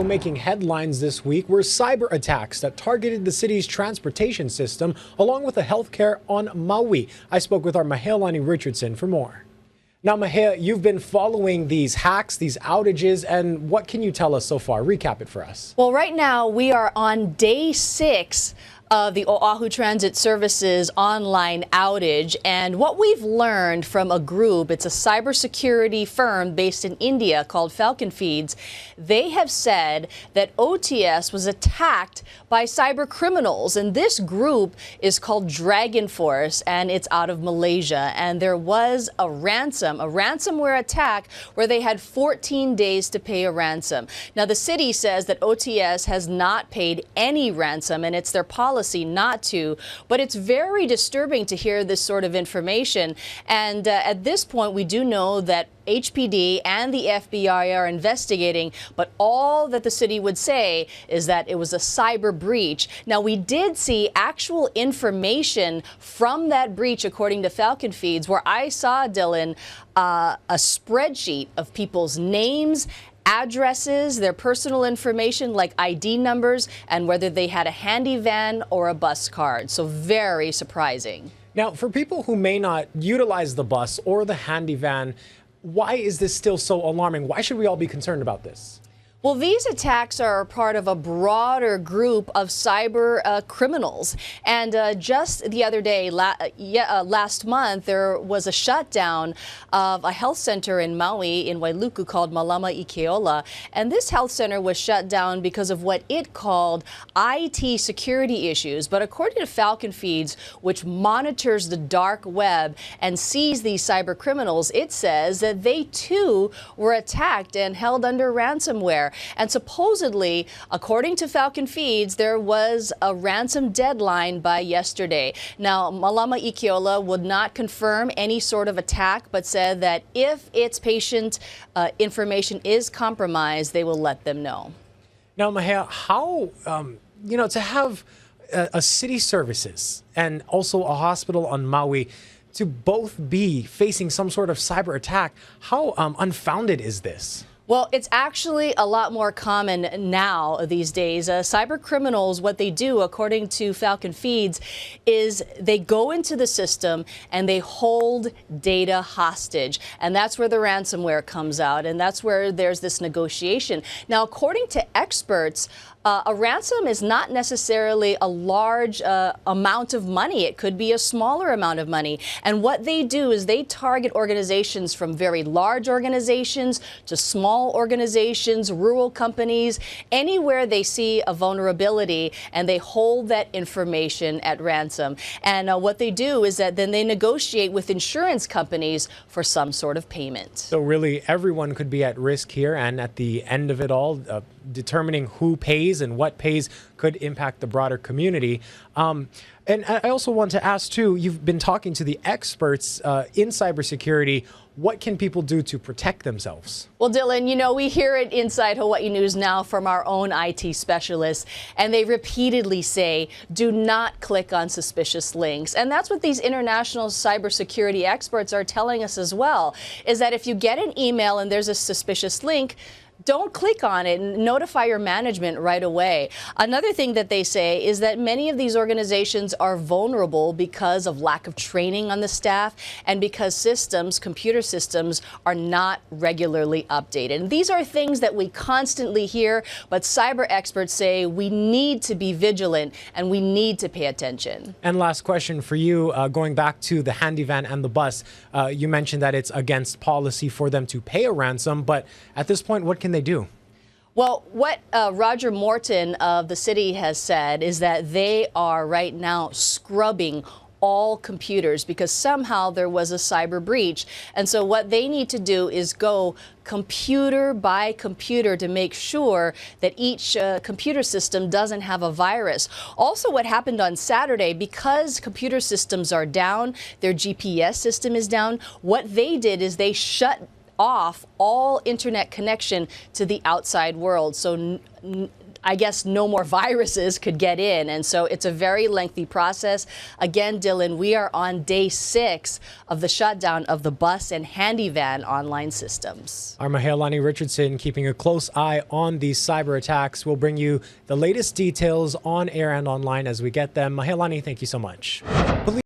Making headlines this week were cyber attacks that targeted the city's transportation system along with the healthcare on Maui. I spoke with our Mahealani Richardson for more. Now, Mahea, you've been following these hacks, these outages, and what can you tell us so far? Recap it for us. Well, right now we are on day 6 of the Oahu Transit Services online outage, and what we've learned from a group, it's a cybersecurity firm based in India called Falcon Feeds, they have said that OTS was attacked by cyber criminals, and this group is called Dragon Force, and it's out of Malaysia, and there was a ransomware attack where they had 14 days to pay a ransom. Now, the city says that OTS has not paid any ransom, and it's their policy not to, but it's very disturbing to hear this sort of information. And at this point, we do know that HPD and the FBI are investigating, but all that the city would say is that it was a cyber breach. Now, we did see actual information from that breach, according to Falcon Feeds, where I saw, Dylan, a spreadsheet of people's names, addresses, their personal information like ID numbers, and whether they had a Handi-Van or a bus card. So very surprising. Now, for people who may not utilize the bus or the Handi-Van, why is this still so alarming? Why should we all be concerned about this? Well, these attacks are part of a broader group of cyber criminals. And just the other day, last month, there was a shutdown of a health center in Maui, in Wailuku, called Malama Ikeola. And this health center was shut down because of what it called IT security issues. But according to Falcon Feeds, which monitors the dark web and sees these cyber criminals, it says that they too were attacked and held under ransomware. And supposedly, according to Falcon Feeds, there was a ransom deadline by yesterday. Now, Malama Ikeola would not confirm any sort of attack, but said that if its patient information is compromised, they will let them know. Now, Mahea, how, to have a city services and also a hospital on Maui to both be facing some sort of cyber attack, how unfounded is this? Well, it's actually a lot more common now these days. Cyber criminals, what they do, according to Falcon Feeds, is they go into the system and they hold data hostage. And that's where the ransomware comes out. And that's where there's this negotiation. Now, according to experts, a ransom is not necessarily a large amount of money. It could be a smaller amount of money. And what they do is they target organizations from very large organizations to small organizations, rural companies, anywhere they see a vulnerability, and they hold that information at ransom. And what they do is that then they negotiate with insurance companies for some sort of payment. So really, everyone could be at risk here, and at the end of it all, determining who pays and what pays could impact the broader community. And I also want to ask, too, you've been talking to the experts in cybersecurity. What can people do to protect themselves? Well, Dylan, we hear it inside Hawaii News Now from our own IT specialists, and they repeatedly say, do not click on suspicious links. And that's what these international cybersecurity experts are telling us as well, is that if you get an email and there's a suspicious link, don't click on it and notify your management right away. Another thing that they say is that many of these organizations are vulnerable because of lack of training on the staff and because computer systems, are not regularly updated. And these are things that we constantly hear, but cyber experts say we need to be vigilant and we need to pay attention. And last question for you, going back to the Handi-Van and the bus, you mentioned that it's against policy for them to pay a ransom, but at this point, what can they do? Well, what Roger Morton of the city has said is that they are right now scrubbing all computers because somehow there was a cyber breach. And so what they need to do is go computer by computer to make sure that each computer system doesn't have a virus. Also, what happened on Saturday, because computer systems are down, their GPS system is down, what they did is they shut off all internet connection to the outside world. So I guess no more viruses could get in. And so it's a very lengthy process. Again, Dylan, we are on day 6 of the shutdown of the Bus and Handi-Van online systems. Our Mahealani Richardson keeping a close eye on these cyber attacks. We'll bring you the latest details on air and online as we get them. Mahealani, thank you so much.